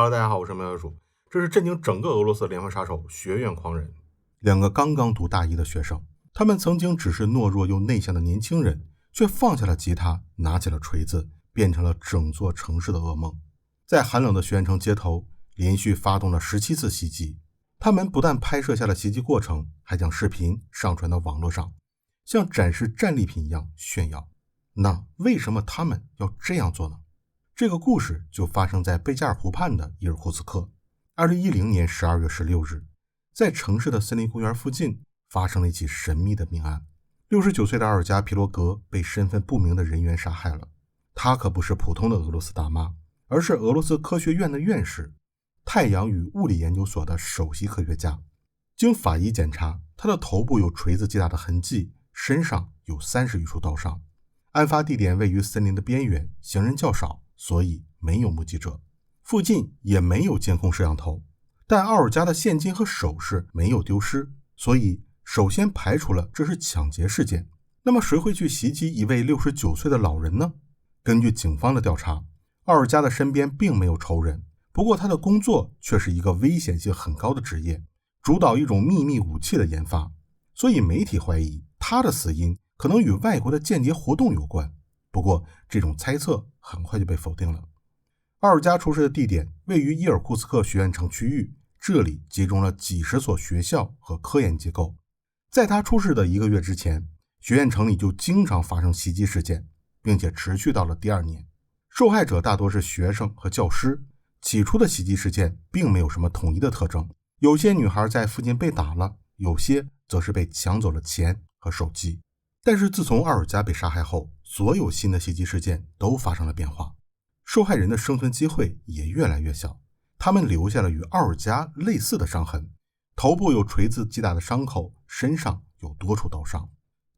Hello，大家好，我是苗小鼠。这是震惊整个俄罗斯的连环杀手学院狂人。两个刚刚读大一的学生，他们曾经只是懦弱又内向的年轻人，却放下了吉他，拿起了锤子，变成了整座城市的噩梦。在寒冷的学院城街头，连续发动了17次袭击。他们不但拍摄下了袭击过程，还将视频上传到网络上，像展示战利品一样炫耀。那为什么他们要这样做呢？这个故事就发生在贝加尔湖畔的伊尔库茨克。2010年12月16日，在城市的森林公园附近发生了一起神秘的命案。69岁的阿尔加皮罗格被身份不明的人员杀害了。她可不是普通的俄罗斯大妈，而是俄罗斯科学院的院士，太阳与物理研究所的首席科学家。经法医检查，她的头部有锤子击打的痕迹，身上有30余处刀伤。案发地点位于森林的边缘，行人较少，所以没有目击者，附近也没有监控摄像头。但奥尔加的现金和首饰没有丢失，所以首先排除了这是抢劫事件。那么谁会去袭击一位69岁的老人呢？根据警方的调查，奥尔加的身边并没有仇人，不过他的工作却是一个危险性很高的职业，主导一种秘密武器的研发，所以媒体怀疑他的死因可能与外国的间谍活动有关。不过这种猜测很快就被否定了。奥尔加出事的地点位于伊尔库茨克学院城区域，这里集中了几十所学校和科研机构。在他出事的1个月之前，学院城里就经常发生袭击事件，并且持续到了第2年。受害者大多是学生和教师。起初的袭击事件并没有什么统一的特征，有些女孩在附近被打了，有些则是被抢走了钱和手机。但是自从奥尔加被杀害后，所有新的袭击事件都发生了变化，受害人的生存机会也越来越小。他们留下了与奥尔加类似的伤痕，头部有锤子击打的伤口，身上有多处刀伤。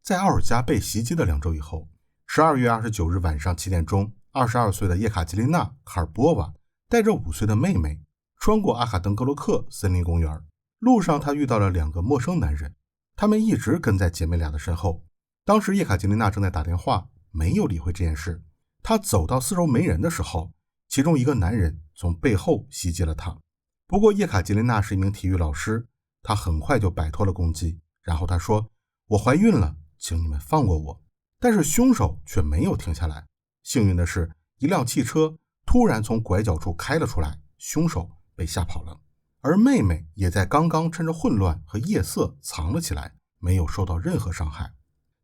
在奥尔加被袭击的2周以后，12月29日晚上7点钟，22岁的叶卡捷琳娜·卡尔波娃带着5岁的妹妹穿过阿卡登格罗克森林公园。路上她遇到了2个陌生男人，他们一直跟在姐妹俩的身后。当时叶卡捷琳娜正在打电话，没有理会这件事。她走到四周没人的时候，其中一个男人从背后袭击了她。不过叶卡捷琳娜是一名体育老师，她很快就摆脱了攻击，然后她说：“我怀孕了，请你们放过我。”但是凶手却没有停下来。幸运的是，一辆汽车突然从拐角处开了出来，凶手被吓跑了。而妹妹也在刚刚趁着混乱和夜色藏了起来，没有受到任何伤害。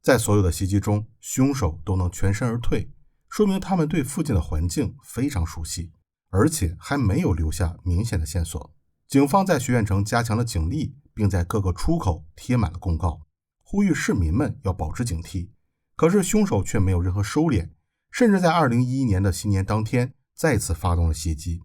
在所有的袭击中，凶手都能全身而退，说明他们对附近的环境非常熟悉，而且还没有留下明显的线索。警方在学院城加强了警力，并在各个出口贴满了公告，呼吁市民们要保持警惕。可是凶手却没有任何收敛，甚至在2011年的新年当天再次发动了袭击。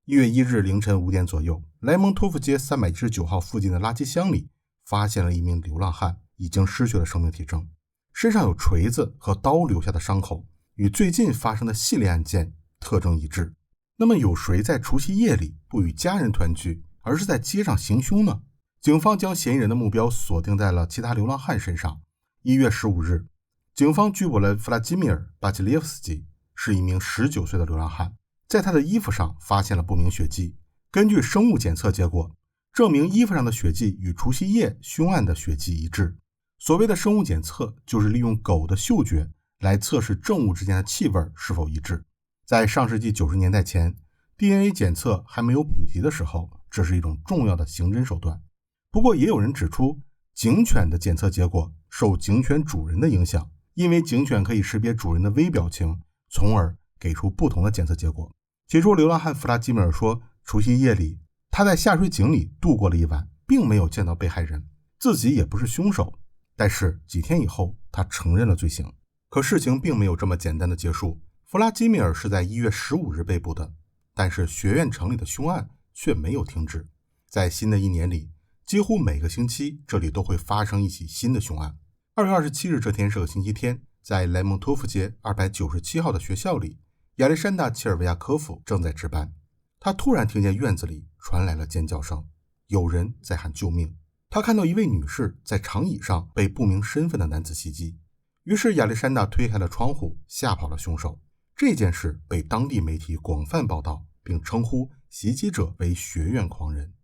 1月1日凌晨5点左右，莱蒙托夫街319号附近的垃圾箱里发现了一名流浪汉，已经失去了生命体征，身上有锤子和刀留下的伤口，与最近发生的系列案件特征一致。那么有谁在除夕夜里不与家人团聚，而是在街上行凶呢？警方将嫌疑人的目标锁定在了其他流浪汉身上。1月15日，警方拘捕了弗拉基米尔·巴奇列夫斯基，是一名19岁的流浪汉。在他的衣服上发现了不明血迹，根据生物检测结果，证明衣服上的血迹与除夕夜凶案的血迹一致。所谓的生物检测，就是利用狗的嗅觉来测试证物之间的气味是否一致。在上世纪90年代前， DNA 检测还没有普及的时候，这是一种重要的刑侦手段。不过也有人指出，警犬的检测结果受警犬主人的影响，因为警犬可以识别主人的微表情，从而给出不同的检测结果。起初流浪汉弗拉基米尔说，除夕夜里他在下水井里度过了一晚，并没有见到被害人，自己也不是凶手。但是几天以后，他承认了罪行。可事情并没有这么简单的结束。弗拉基米尔是在1月15日被捕的，但是学院城里的凶案却没有停止。在新的一年里，几乎每个星期这里都会发生一起新的凶案。2月27日这天是个星期天，在莱蒙托夫街297号的学校里，亚历山大·切尔维亚科夫正在值班。他突然听见院子里传来了尖叫声，有人在喊救命。他看到一位女士在长椅上被不明身份的男子袭击，于是亚历山大推开了窗户，吓跑了凶手。这件事被当地媒体广泛报道，并称呼袭击者为学院狂人。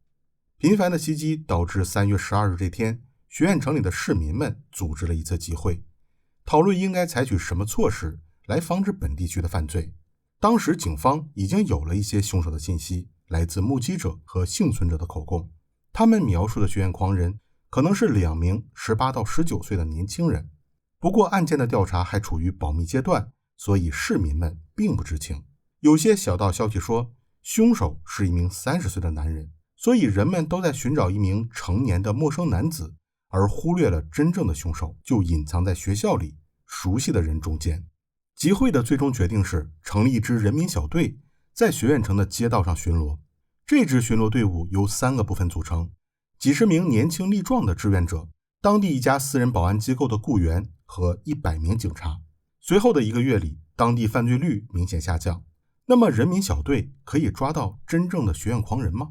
频繁的袭击导致3月12日这天，学院城里的市民们组织了一次集会，讨论应该采取什么措施来防止本地区的犯罪。当时警方已经有了一些凶手的信息，来自目击者和幸存者的口供。他们描述的学院狂人可能是2名18到19岁的年轻人。不过案件的调查还处于保密阶段，所以市民们并不知情。有些小道消息说，凶手是一名30岁的男人，所以人们都在寻找一名成年的陌生男子，而忽略了真正的凶手就隐藏在学校里熟悉的人中间。集会的最终决定是成立一支人民小队，在学院城的街道上巡逻。这支巡逻队伍由3个部分组成，几十名年轻力壮的志愿者，当地一家私人保安机构的雇员和100名警察。随后的1个月里，当地犯罪率明显下降。那么人民小队可以抓到真正的学院狂人吗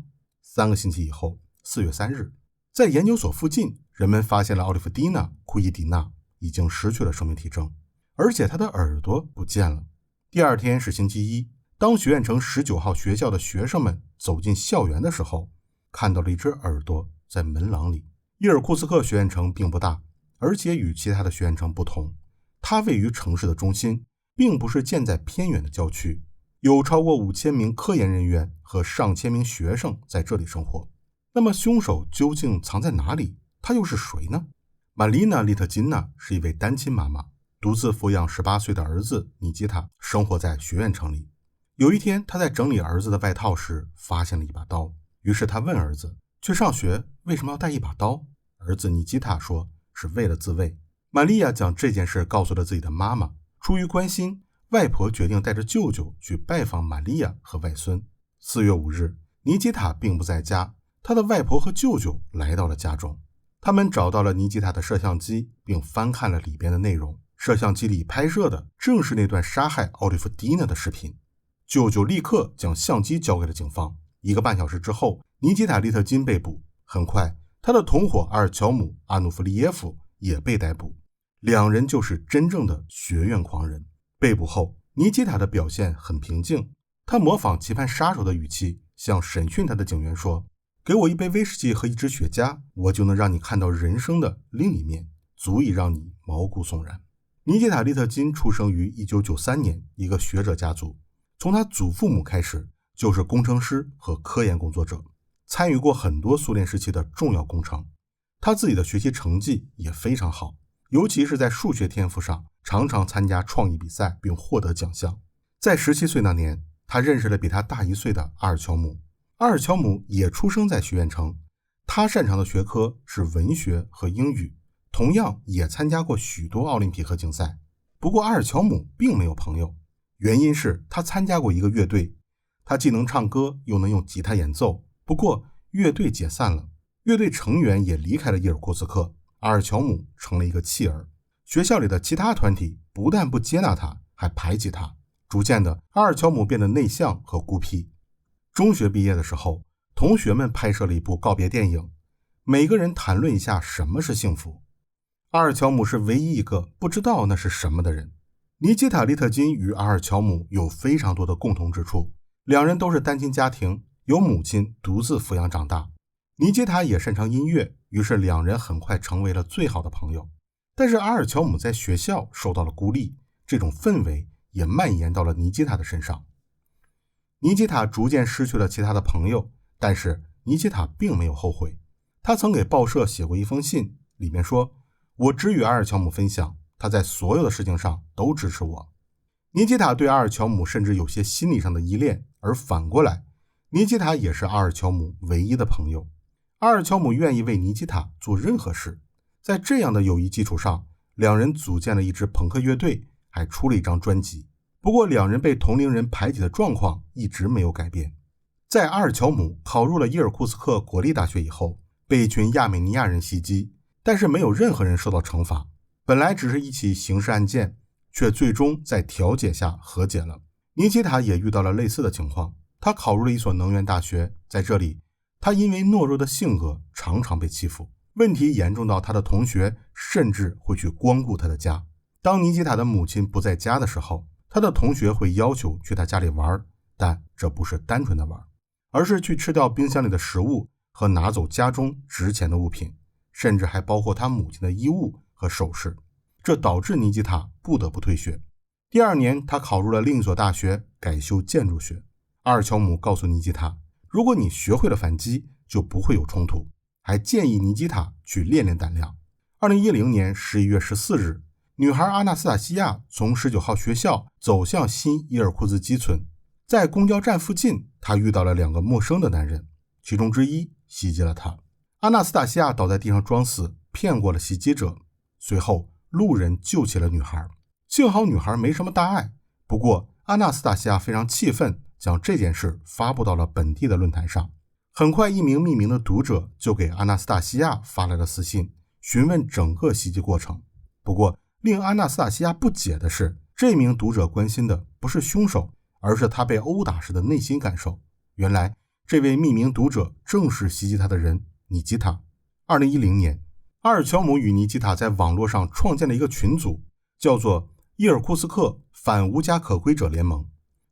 ？3个星期以后，4月3日，在研究所附近，人们发现了奥利弗蒂娜·库伊迪娜已经失去了生命体征，而且她的耳朵不见了。第2天是星期一，当学院城19号学校的学生们走进校园的时候，看到了一只耳朵在门廊里。伊尔库茨克学院城并不大，而且与其他的学院城不同，它位于城市的中心，并不是建在偏远的郊区。有超过5000名科研人员和上千名学生在这里生活。那么凶手究竟藏在哪里？他又是谁呢？玛丽娜·利特金娜是一位单亲妈妈，独自抚养18岁的儿子尼基塔，生活在学院城里。有一天，她在整理儿子的外套时发现了一把刀，于是她问儿子，去上学为什么要带一把刀？儿子尼基塔说，是为了自卫。玛利亚将这件事告诉了自己的妈妈，出于关心，外婆决定带着舅舅去拜访玛利亚和外孙。4月5日，尼基塔并不在家，他的外婆和舅舅来到了家中。他们找到了尼基塔的摄像机，并翻看了里边的内容。摄像机里拍摄的正是那段杀害奥利弗蒂娜的视频。舅舅立刻将相机交给了警方。1个半小时之后，尼基塔·利特金被捕。很快，他的同伙阿尔乔姆·阿努夫利耶夫也被逮捕。2人就是真正的学院狂人。被捕后，尼基塔的表现很平静，他模仿棋盘杀手的语气向审讯他的警员说，给我一杯威士忌和一支雪茄，我就能让你看到人生的另一面，足以让你毛骨悚然。尼基塔·利特金出生于1993年一个学者家族，从他祖父母开始就是工程师和科研工作者，参与过很多苏联时期的重要工程。他自己的学习成绩也非常好，尤其是在数学天赋上，常常参加创意比赛并获得奖项。在17岁那年，他认识了比他大1岁的阿尔乔姆。阿尔乔姆也出生在学院城，他擅长的学科是文学和英语，同样也参加过许多奥林匹克竞赛。不过阿尔乔姆并没有朋友，原因是他参加过一个乐队，他既能唱歌又能用吉他演奏。不过乐队解散了，乐队成员也离开了伊尔库茨克，阿尔乔姆成了一个弃儿。学校里的其他团体不但不接纳他，还排挤他。逐渐的，阿尔乔姆变得内向和孤僻。中学毕业的时候，同学们拍摄了一部告别电影，每个人谈论一下什么是幸福。阿尔乔姆是唯一一个不知道那是什么的人。尼基塔·利特金与阿尔乔姆有非常多的共同之处，2人都是单亲家庭，由母亲独自抚养长大。尼基塔也擅长音乐，于是2人很快成为了最好的朋友。但是阿尔乔姆在学校受到了孤立，这种氛围也蔓延到了尼基塔的身上。尼基塔逐渐失去了其他的朋友，但是尼基塔并没有后悔。他曾给报社写过一封信，里面说，我只与阿尔乔姆分享，他在所有的事情上都支持我。尼基塔对阿尔乔姆甚至有些心理上的依恋，而反过来，尼基塔也是阿尔乔姆唯一的朋友。阿尔乔姆愿意为尼基塔做任何事。在这样的友谊基础上，2人组建了一支朋克乐队，还出了一张专辑。不过2人被同龄人排挤的状况一直没有改变。在阿尔乔姆考入了伊尔库茨克国立大学以后，被一群亚美尼亚人袭击，但是没有任何人受到惩罚。本来只是一起刑事案件，却最终在调解下和解了。尼基塔也遇到了类似的情况，他考入了一所能源大学，在这里他因为懦弱的性格常常被欺负，问题严重到他的同学甚至会去光顾他的家。当尼基塔的母亲不在家的时候，他的同学会要求去他家里玩，但这不是单纯的玩，而是去吃掉冰箱里的食物和拿走家中值钱的物品，甚至还包括他母亲的衣物和首饰。这导致尼基塔不得不退学。第2年，他考入了另一所大学，改修建筑学。阿尔乔姆告诉尼基塔，如果你学会了反击，就不会有冲突，还建议尼基塔去练练胆量。2010年11月14日，女孩阿纳斯塔西亚从19号学校走向新伊尔库兹基村，在公交站附近，她遇到了2个陌生的男人，其中之一袭击了她。阿纳斯塔西亚倒在地上装死，骗过了袭击者。随后路人救起了女孩，幸好女孩没什么大碍。不过阿纳斯塔西亚非常气愤，将这件事发布到了本地的论坛上。很快，一名匿名的读者就给阿纳斯塔西亚发来了私信，询问整个袭击过程。不过令阿纳斯塔西亚不解的是，这名读者关心的不是凶手，而是他被殴打时的内心感受。原来这位匿名读者正是袭击他的人尼基塔。2010年，阿尔乔姆与尼基塔在网络上创建了一个群组，叫做伊尔库斯克反无家可归者联盟。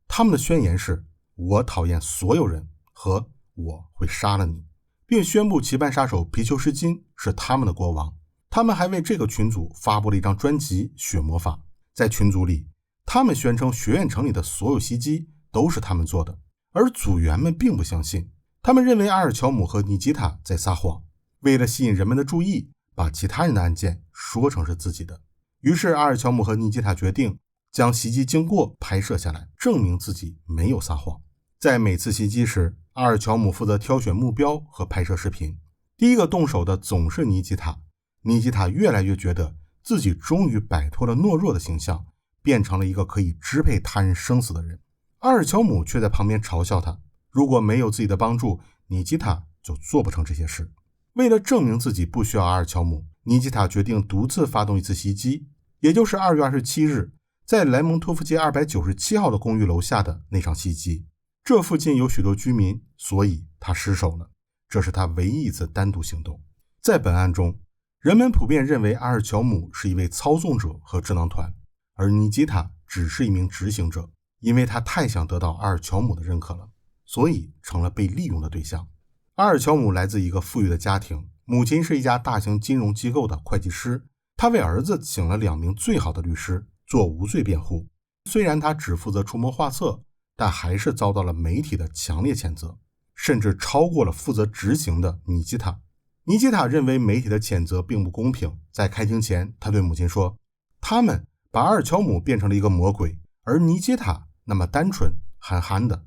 他们的宣言是：我讨厌所有人和我会杀了你，并宣布棋盘杀手皮丘什金是他们的国王。他们还为这个群组发布了一张专辑《血魔法》。在群组里，他们宣称学院城里的所有袭击都是他们做的，而组员们并不相信。他们认为阿尔乔姆和尼基塔在撒谎，为了吸引人们的注意，把其他人的案件说成是自己的。于是阿尔乔姆和尼基塔决定将袭击经过拍摄下来，证明自己没有撒谎。在每次袭击时，阿尔乔姆负责挑选目标和拍摄视频。第一个动手的总是尼基塔。尼基塔越来越觉得自己终于摆脱了懦弱的形象，变成了一个可以支配他人生死的人。阿尔乔姆却在旁边嘲笑他，如果没有自己的帮助，尼基塔就做不成这些事。为了证明自己不需要阿尔乔姆，尼基塔决定独自发动一次袭击，也就是2月27日在莱蒙托夫街297号的公寓楼下的那场袭击。这附近有许多居民，所以他失手了。这是他唯一一次单独行动。在本案中，人们普遍认为阿尔乔姆是一位操纵者和智囊团，而尼基塔只是一名执行者，因为他太想得到阿尔乔姆的认可了，所以成了被利用的对象。阿尔乔姆来自一个富裕的家庭，母亲是一家大型金融机构的会计师，他为儿子请了2名最好的律师做无罪辩护。虽然他只负责出谋划策，但还是遭到了媒体的强烈谴责，甚至超过了负责执行的尼基塔。尼基塔认为媒体的谴责并不公平，在开庭前，他对母亲说，他们把阿尔乔姆变成了一个魔鬼，而尼基塔那么单纯憨憨的，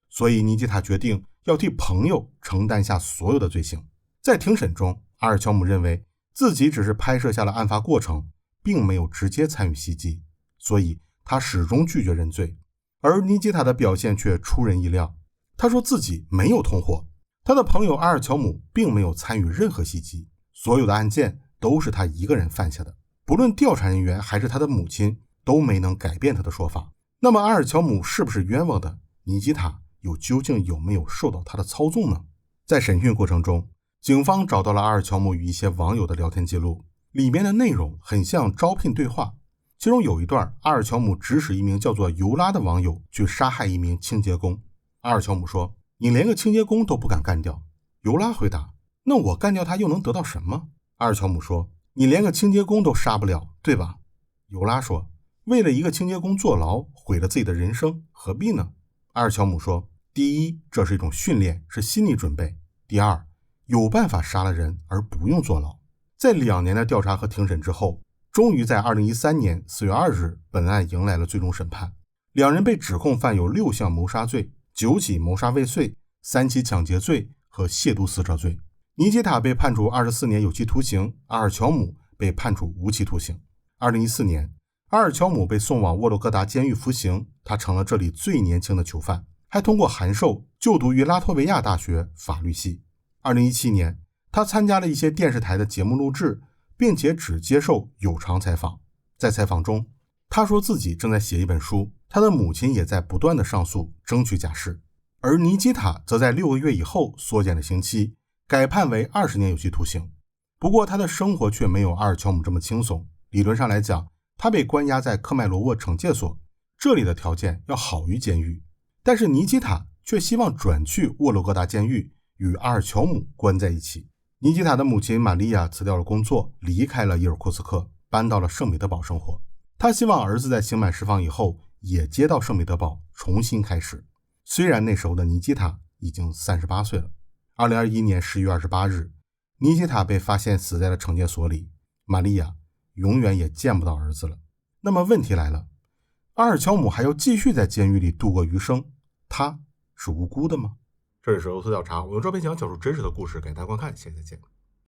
所以尼基塔决定要替朋友承担下所有的罪行。在庭审中，阿尔乔姆认为自己只是拍摄下了案发过程，并没有直接参与袭击，所以他始终拒绝认罪。而尼基塔的表现却出人意料，他说自己没有同伙，他的朋友阿尔乔姆并没有参与任何袭击，所有的案件都是他一个人犯下的，不论调查人员还是他的母亲都没能改变他的说法。那么阿尔乔姆是不是冤枉的？尼基塔又究竟有没有受到他的操纵呢？在审讯过程中，警方找到了阿尔乔姆与一些网友的聊天记录，里面的内容很像招聘对话。其中有一段，阿尔乔姆指使一名叫做尤拉的网友去杀害一名清洁工。阿尔乔姆说，你连个清洁工都不敢干掉。尤拉回答，那我干掉他又能得到什么？阿尔乔姆说，你连个清洁工都杀不了，对吧？尤拉说，为了一个清洁工坐牢，毁了自己的人生，何必呢？阿尔乔姆说，第一，这是一种训练，是心理准备；第二，有办法杀了人而不用坐牢。在2年的调查和庭审之后，终于在2013年4月2日，本案迎来了最终审判。2人被指控犯有6项谋杀罪、9起谋杀未遂、3起抢劫罪和亵渎死者罪。尼基塔被判处24年有期徒刑，阿尔乔姆被判处无期徒刑。2014年，阿尔乔姆被送往沃洛格达监狱服刑，他成了这里最年轻的囚犯，还通过函授就读于拉脱维亚大学法律系。2017年，他参加了一些电视台的节目录制，并且只接受有偿采访。在采访中，他说自己正在写一本书，他的母亲也在不断的上诉，争取假释。而尼基塔则在6个月以后缩减了刑期，改判为20年有期徒刑。不过他的生活却没有阿尔乔姆这么轻松。理论上来讲，他被关押在科迈罗沃惩戒所，这里的条件要好于监狱。但是尼基塔却希望转去沃洛格达监狱与阿尔乔姆关在一起。尼基塔的母亲玛利亚辞掉了工作，离开了伊尔库茨克，搬到了圣彼得堡生活。她希望儿子在刑满释放以后也接到圣彼得堡重新开始。虽然那时候的尼基塔已经38岁了。2021年10月28日，尼基塔被发现死在了惩戒所里，玛利亚永远也见不到儿子了。那么问题来了，阿尔乔姆还要继续在监狱里度过余生，他是无辜的吗？这里是欧斯调查，我用照片讲讲述真实的故事给大家观看，谢谢再见。